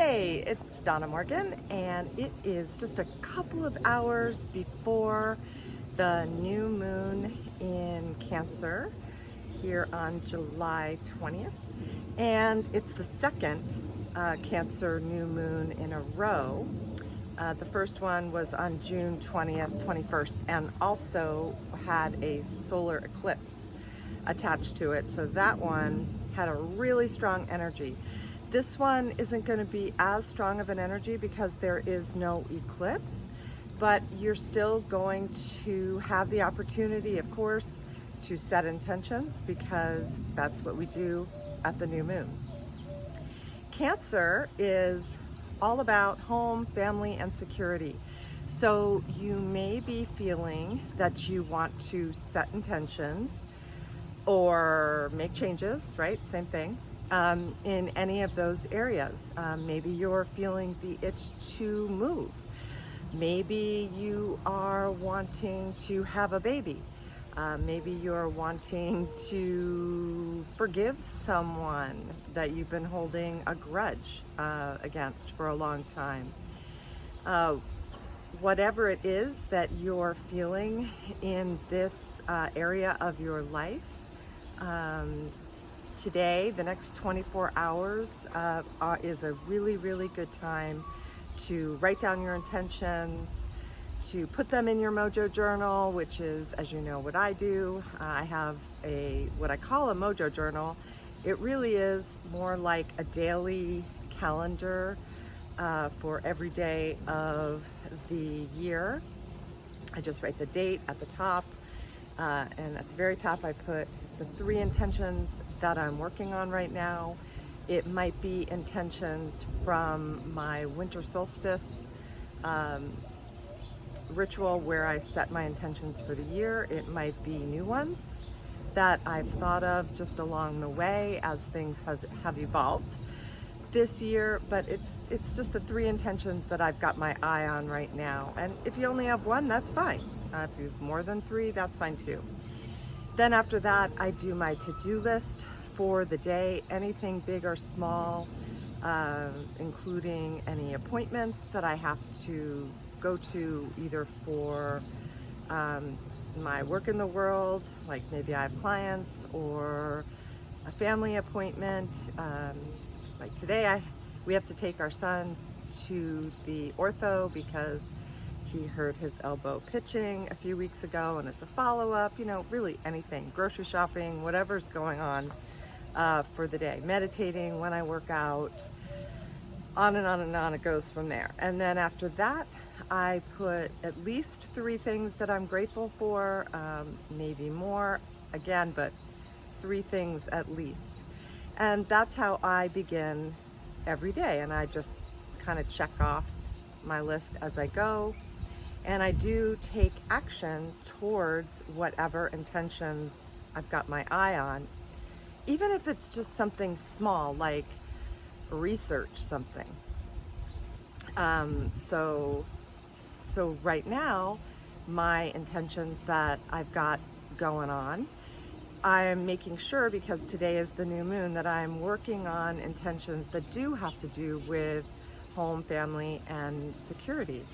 Hey, it's Donna Morgan, and it is just a couple of hours before the new moon in Cancer here on July 20th. And it's the second Cancer new moon in a row. The first one was on June 20th, 21st, and also had a solar eclipse attached to it. So that one had a really strong energy. This one isn't going to be as strong of an energy because there is no eclipse, but you're still going to have the opportunity, of course, to set intentions because that's what we do at the new moon. Cancer is all about home, family, and security. So you may be feeling that you want to set intentions or make changes, right? Same thing. In any of those areas. Maybe you're feeling the itch to move. Maybe you are wanting to have a baby. Maybe you're wanting to forgive someone that you've been holding a grudge against for a long time. Whatever it is that you're feeling in this area of your life, today, the next 24 hours is a really, really good time to write down your intentions, to put them in your Mojo journal, which is, as you know, what I do. I have what I call a Mojo journal. It really is more like a daily calendar for every day of the year. I just write the date at the top, and at the very top I put the 3 intentions that I'm working on right now. It might be intentions from my winter solstice ritual where I set my intentions for the year. It might be new ones that I've thought of just along the way as things have evolved this year, but it's just the 3 intentions that I've got my eye on right now. And if you only have one, that's fine. If you have more than 3, that's fine too. Then after that, I do my to-do list for the day, anything big or small, including any appointments that I have to go to either for my work in the world, like maybe I have clients, or a family appointment. Like today, we have to take our son to the ortho because he hurt his elbow pitching a few weeks ago, and it's a follow-up, really anything, grocery shopping, whatever's going on for the day, meditating when I work out, on and on and on it goes from there. And then after that, I put at least 3 things that I'm grateful for, maybe more, again, but 3 things at least. And that's how I begin every day, and I just kind of check off my list as I go. And I do take action towards whatever intentions I've got my eye on, even if it's just something small, like research something. So right now, my intentions that I've got going on, I'm making sure, because today is the new moon, that I'm working on intentions that do have to do with home, family, and security.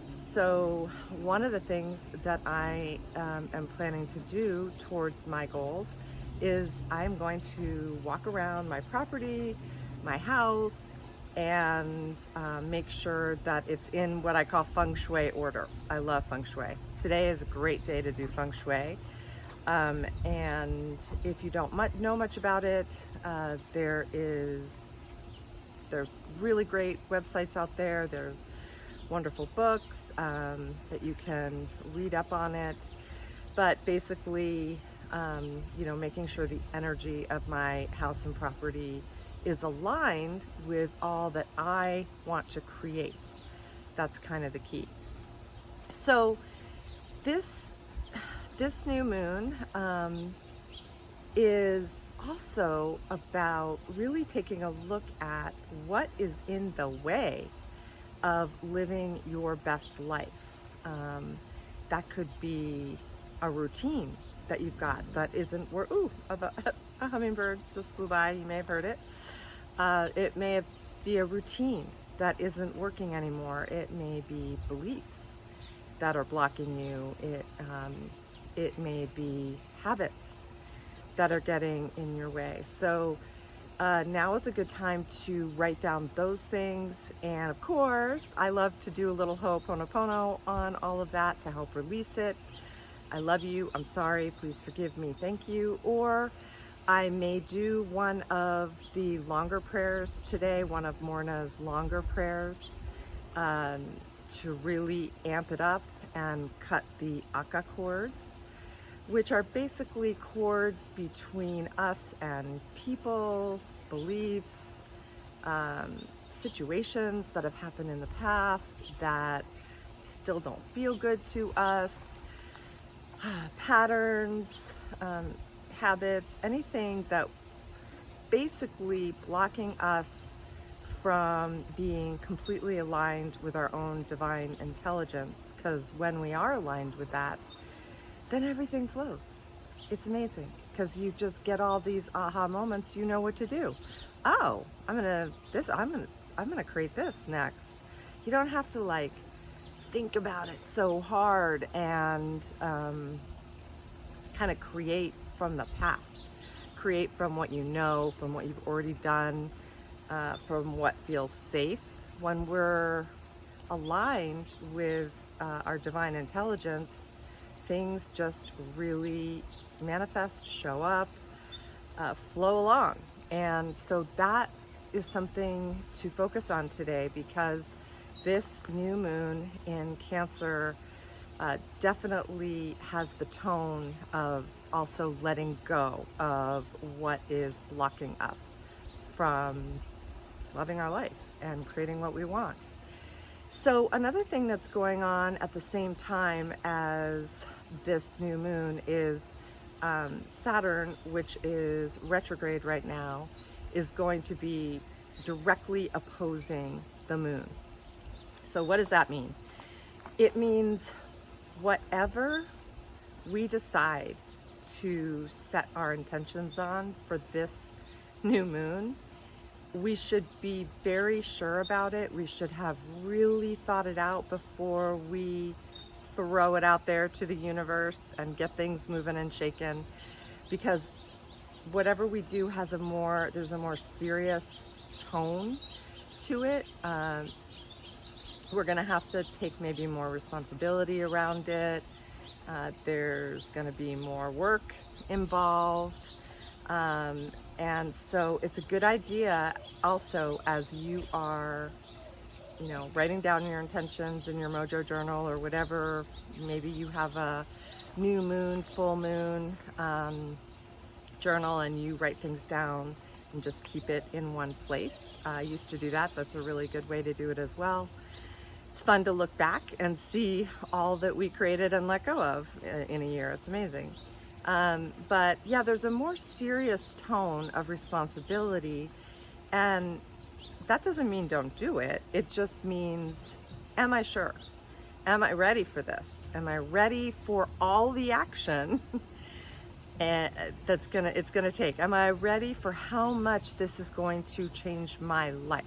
So one of the things that I am planning to do towards my goals is I'm going to walk around my property, my house, and make sure that it's in what I call feng shui order. I love feng shui. Today is a great day to do feng shui. And if you don't know much about it, there's really great websites out there. There's wonderful books that you can read up on it. But basically, making sure the energy of my house and property is aligned with all that I want to create. That's kind of the key. So this new moon is also about really taking a look at what is in the way of living your best life. That could be a routine that you've got that isn't a hummingbird just flew by, you may have heard it. It may be a routine that isn't working anymore. It may be beliefs that are blocking you. It may be habits that are getting in your way. So now is a good time to write down those things. And of course, I love to do a little ho'oponopono on all of that to help release it. I love you, I'm sorry, please forgive me, thank you. Or I may do one of the longer prayers today, one of Morna's longer prayers, to really amp it up and cut the aka cords, which are basically cords between us and people, beliefs, situations that have happened in the past that still don't feel good to us, patterns, habits, anything that's basically blocking us from being completely aligned with our own divine intelligence. Because when we are aligned with that, then everything flows. It's amazing because you just get all these aha moments. You know what to do. Oh, I'm gonna create this next. You don't have to like think about it so hard and kind of create from the past, create from what you know, from what you've already done, from what feels safe. When we're aligned with our divine intelligence, things just really manifest, show up, flow along. And so that is something to focus on today, because this new moon in Cancer definitely has the tone of also letting go of what is blocking us from loving our life and creating what we want. So another thing that's going on at the same time as this new moon is Saturn, which is retrograde right now, is going to be directly opposing the moon. So what does that mean? It means whatever we decide to set our intentions on for this new moon, we should be very sure about it. We should have really thought it out before we throw it out there to the universe and get things moving and shaking, because whatever we do has there's a more serious tone to it. We're gonna have to take maybe more responsibility around it. There's gonna be more work involved. And so it's a good idea also, as you are, writing down your intentions in your Mojo journal or whatever. Maybe you have a new moon, full moon journal, and you write things down and just keep it in one place. I used to do that. That's a really good way to do it as well. It's fun to look back and see all that we created and let go of in a year. It's amazing. But yeah, there's a more serious tone of responsibility, and that doesn't mean don't do it. It just means, am I sure? Am I ready for this? Am I ready for all the action and it's gonna take? Am I ready for how much this is going to change my life?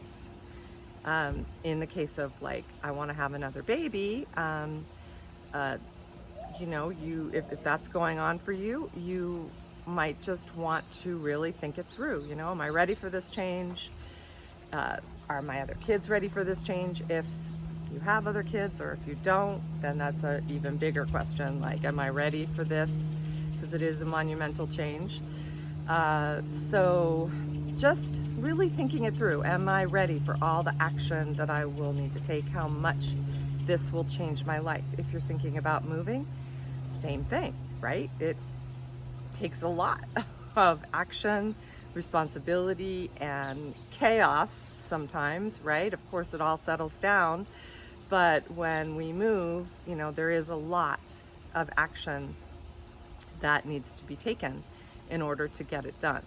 In the case of, like, I want to have another baby, if that's going on for you, you might just want to really think it through. Am I ready for this change? Are my other kids ready for this change? If you have other kids, or if you don't, then that's an even bigger question. Like, am I ready for this? Because it is a monumental change. So just really thinking it through. Am I ready for all the action that I will need to take? How much this will change my life? If you're thinking about moving, same thing, right? It takes a lot of action, responsibility, and chaos sometimes, right? Of course, it all settles down, but when we move, there is a lot of action that needs to be taken in order to get it done.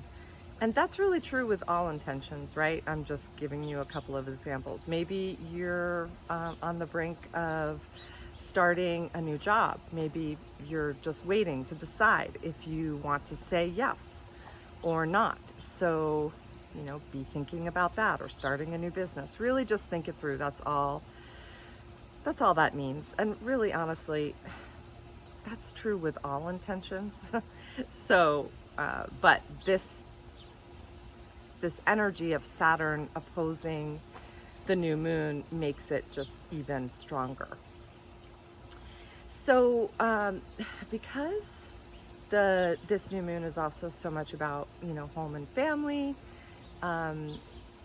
And that's really true with all intentions, right? I'm just giving you a couple of examples. Maybe you're on the brink of starting a new job. Maybe you're just waiting to decide if you want to say yes or not. So be thinking about that, or starting a new business. Really just think it through. That's all that means. And really, honestly, that's true with all intentions. So, but this energy of Saturn opposing the new moon makes it just even stronger. So, because this new moon is also so much about, home and family,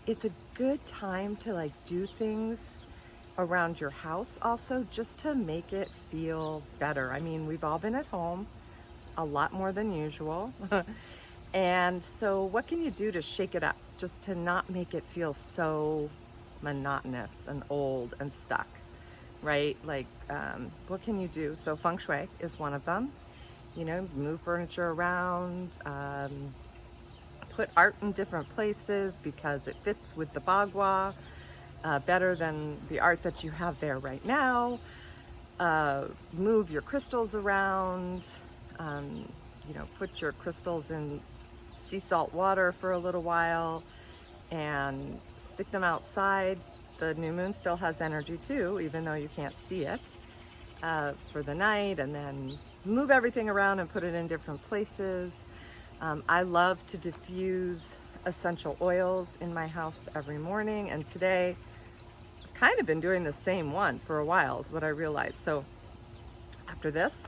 it's a good time to like do things around your house also, just to make it feel better. I mean, we've all been at home a lot more than usual. And so what can you do to shake it up, just to not make it feel so monotonous and old and stuck, right? Like, what can you do? So feng shui is one of them. Move furniture around, put art in different places because it fits with the bagua better than the art that you have there right now. Move your crystals around, put your crystals in sea salt water for a little while and stick them outside. The new moon still has energy too, even though you can't see it, for the night, and then move everything around and put it in different places. I love to diffuse essential oils in my house every morning, and today I've kind of been doing the same one for a while, is what I realized. So after this,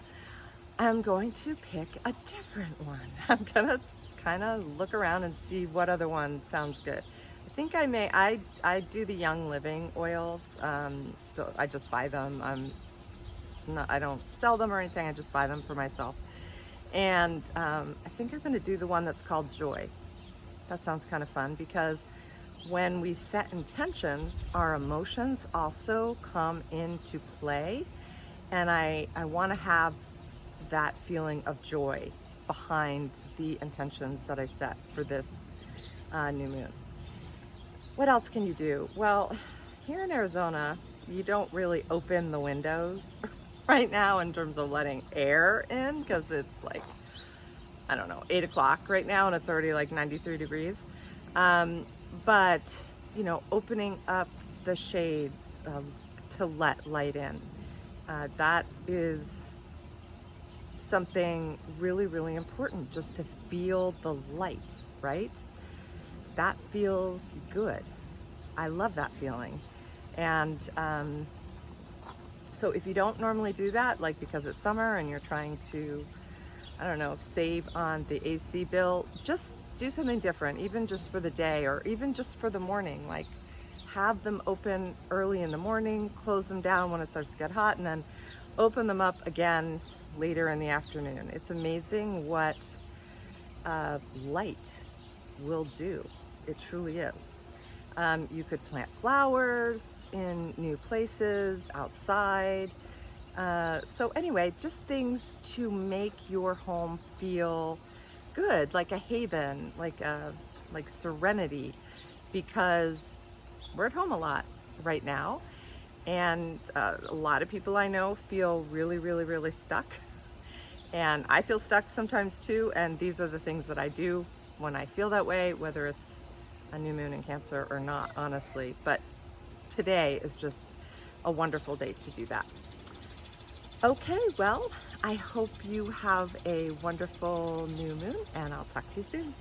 I'm going to pick a different one. I'm gonna kind of look around and see what other one sounds good. I think I do the Young Living oils. I just buy them. I don't sell them or anything. I just buy them for myself. And I think I'm gonna do the one that's called Joy. That sounds kind of fun, because when we set intentions, our emotions also come into play. And I wanna have that feeling of joy behind the intentions that I set for this new moon. What else can you do? Well, here in Arizona, you don't really open the windows right now in terms of letting air in, because it's like, I don't know, 8 o'clock right now and it's already like 93 degrees. But, opening up the shades to let light in, that is something really, really important, just to feel the light, right? That feels good. I love that feeling. And so if you don't normally do that, like because it's summer and you're trying to, I don't know, save on the AC bill, just do something different, even just for the day, or even just for the morning. Like, have them open early in the morning, close them down when it starts to get hot, and then open them up again later in the afternoon. It's amazing what light will do. It truly is. You could plant flowers in new places, outside. So anyway, just things to make your home feel good, like a haven, like serenity, because we're at home a lot right now. And a lot of people I know feel really, really, really stuck. And I feel stuck sometimes too. And these are the things that I do when I feel that way, whether it's a new moon in Cancer or not, honestly. But today is just a wonderful day to do that. Okay, well, I hope you have a wonderful new moon, and I'll talk to you soon.